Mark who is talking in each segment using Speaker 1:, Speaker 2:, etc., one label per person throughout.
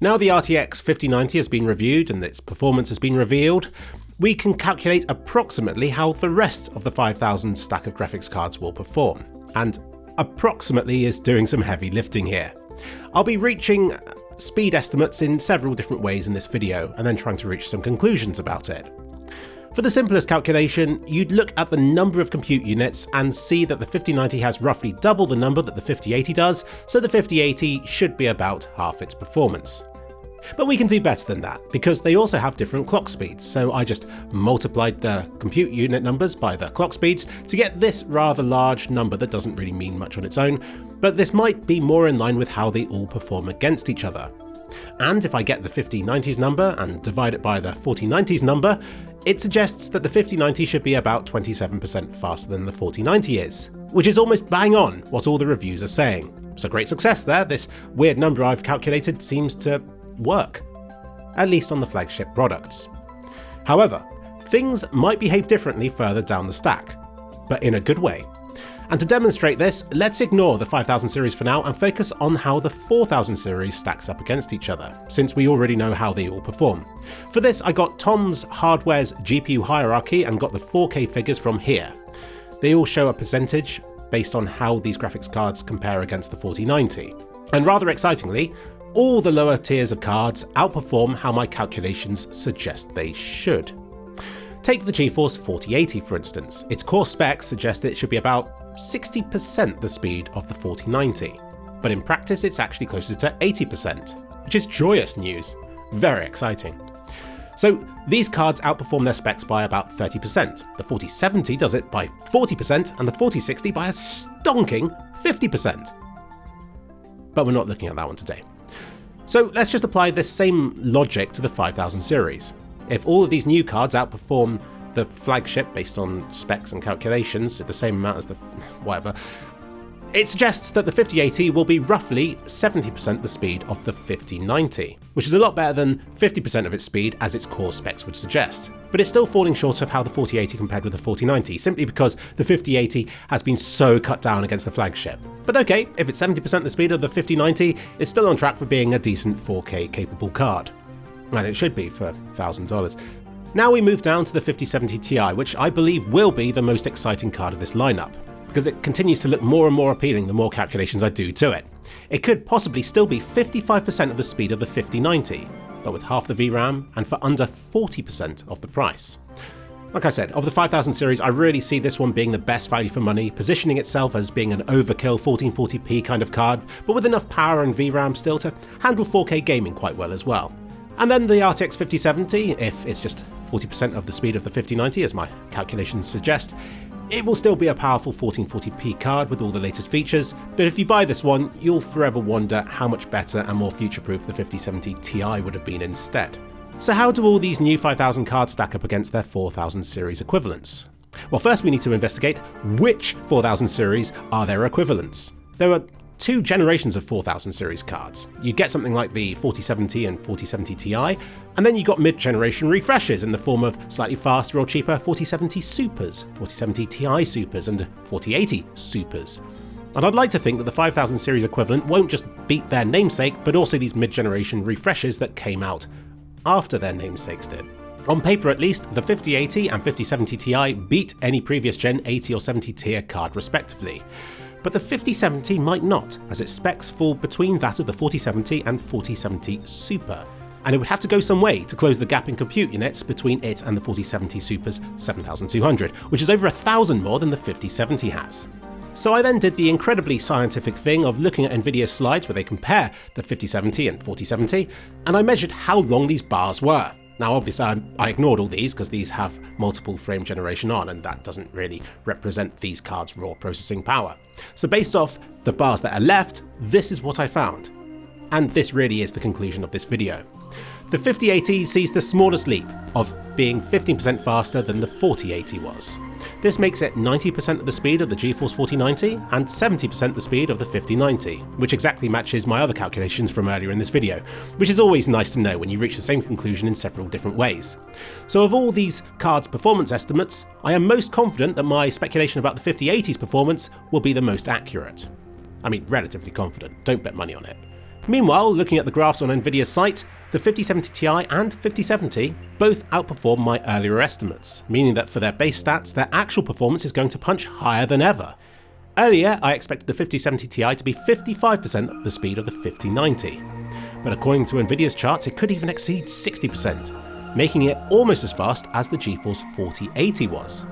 Speaker 1: Now the RTX 5090 has been reviewed and its performance has been revealed, we can calculate approximately how the rest of the 5000 stack of graphics cards will perform. And approximately is doing some heavy lifting here. I'll be reaching speed estimates in several different ways in this video and then trying to reach some conclusions about it. For the simplest calculation, you'd look at the number of compute units and see that the 5090 has roughly double the number that the 5080 does, so the 5080 should be about half its performance. But we can do better than that, because they also have different clock speeds, so I just multiplied the compute unit numbers by the clock speeds to get this rather large number that doesn't really mean much on its own, but this might be more in line with how they all perform against each other. And if I get the 5090's number and divide it by the 4090's number, it suggests that the 5090 should be about 27% faster than the 4090 is, which is almost bang on what all the reviews are saying. So great success there, this weird number I've calculated seems to work, at least on the flagship products. However, things might behave differently further down the stack, but in a good way. And to demonstrate this, let's ignore the 5000 series for now and focus on how the 4000 series stacks up against each other, since we already know how they all perform. For this, I got Tom's Hardware's GPU hierarchy and got the 4K figures from here. They all show a percentage based on how these graphics cards compare against the 4090. And rather excitingly, all the lower tiers of cards outperform how my calculations suggest they should. Take the GeForce 4080 for instance. Its core specs suggest it should be about 60% the speed of the 4090, but in practice it's actually closer to 80%, which is joyous news. Very exciting. So these cards outperform their specs by about 30%. The 4070 does it by 40% and the 4060 by a stonking 50%. But we're not looking at that one today. So let's just apply this same logic to the 5000 series. If all of these new cards outperform the flagship based on specs and calculations at the same amount as the whatever, it suggests that the 5080 will be roughly 70% the speed of the 5090, which is a lot better than 50% of its speed as its core specs would suggest. But it's still falling short of how the 4080 compared with the 4090, simply because the 5080 has been so cut down against the flagship. But okay, if it's 70% the speed of the 5090, it's still on track for being a decent 4K capable card. And it should be for $1,000. Now we move down to the 5070 Ti, which I believe will be the most exciting card of this lineup, because it continues to look more and more appealing the more calculations I do to it. It could possibly still be 55% of the speed of the 5090, but with half the VRAM and for under 40% of the price. Like I said, of the 5000 series, I really see this one being the best value for money, positioning itself as being an overkill 1440p kind of card, but with enough power and VRAM still to handle 4K gaming quite well as well. And then the RTX 5070, if it's just 40% of the speed of the 5090 as my calculations suggest, it will still be a powerful 1440p card with all the latest features, but if you buy this one, you'll forever wonder how much better and more future-proof the 5070 Ti would have been instead. So how do all these new 5000 cards stack up against their 4000 series equivalents? Well, first we need to investigate which 4000 series are their equivalents. There are two generations of 4000 series cards. You'd get something like the 4070 and 4070 Ti, and then you got mid-generation refreshes in the form of slightly faster or cheaper 4070 Supers, 4070 Ti Supers, and 4080 Supers. And I'd like to think that the 5000 series equivalent won't just beat their namesake, but also these mid-generation refreshes that came out after their namesakes did. On paper at least, the 5080 and 5070 Ti beat any previous gen 80 or 70 tier card respectively. But the 5070 might not, as its specs fall between that of the 4070 and 4070 Super, and it would have to go some way to close the gap in compute units between it and the 4070 Super's 7200, which is over 1,000 more than the 5070 has. So I then did the incredibly scientific thing of looking at Nvidia's slides where they compare the 5070 and 4070, and I measured how long these bars were. Now obviously I ignored all these because these have multiple frame generation on, and that doesn't really represent these cards' raw processing power. So based off the bars that are left, this is what I found. And this really is the conclusion of this video. The 5080 sees the smallest leap of being 15% faster than the 4080 was. This makes it 90% of the speed of the GeForce 4090 and 70% the speed of the 5090, which exactly matches my other calculations from earlier in this video, which is always nice to know when you reach the same conclusion in several different ways. So of all these cards' performance estimates, I am most confident that my speculation about the 5080's performance will be the most accurate. I mean, relatively confident, don't bet money on it. Meanwhile, looking at the graphs on Nvidia's site, the 5070 Ti and 5070 both outperform my earlier estimates, meaning that for their base stats, their actual performance is going to punch higher than ever. Earlier, I expected the 5070 Ti to be 55% the speed of the 5090, but according to Nvidia's charts, it could even exceed 60%, making it almost as fast as the GeForce 4080 was.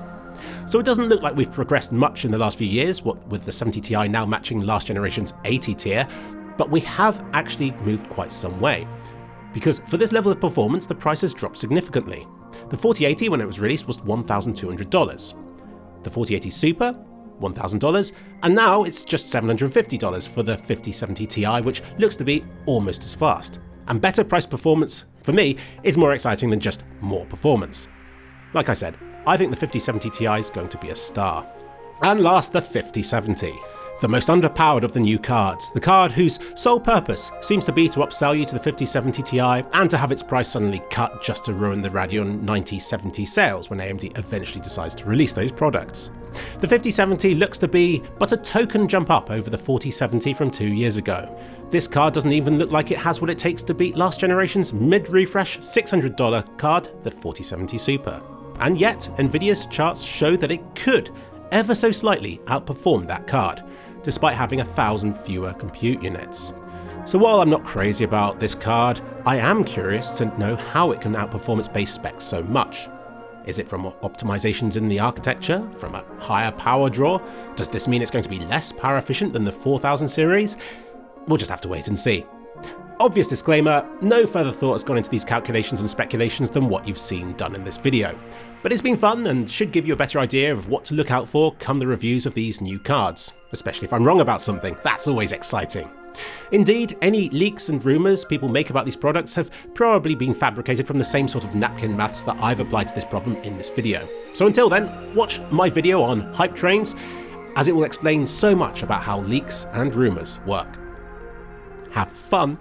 Speaker 1: So it doesn't look like we've progressed much in the last few years, what with the 70 Ti now matching last generation's 80 tier, but we have actually moved quite some way. Because for this level of performance, the price has dropped significantly. The 4080 when it was released was $1,200. The 4080 Super, $1,000, and now it's just $750 for the 5070 Ti, which looks to be almost as fast. And better price performance, for me, is more exciting than just more performance. Like I said, I think the 5070 Ti is going to be a star. And last, the 5070. The most underpowered of the new cards, the card whose sole purpose seems to be to upsell you to the 5070 Ti and to have its price suddenly cut just to ruin the Radeon 9070 sales when AMD eventually decides to release those products. The 5070 looks to be but a token jump up over the 4070 from 2 years ago. This card doesn't even look like it has what it takes to beat last generation's mid-refresh $600 card, the 4070 Super. And yet, Nvidia's charts show that it could ever so slightly outperform that card, despite having 1,000 fewer compute units. So while I'm not crazy about this card, I am curious to know how it can outperform its base specs so much. Is it from optimizations in the architecture? From a higher power draw? Does this mean it's going to be less power efficient than the 4000 series? We'll just have to wait and see. Obvious disclaimer, no further thought has gone into these calculations and speculations than what you've seen done in this video. But it's been fun and should give you a better idea of what to look out for come the reviews of these new cards. Especially if I'm wrong about something, that's always exciting. Indeed, any leaks and rumours people make about these products have probably been fabricated from the same sort of napkin maths that I've applied to this problem in this video. So until then, watch my video on hype trains, as it will explain so much about how leaks and rumours work. Have fun!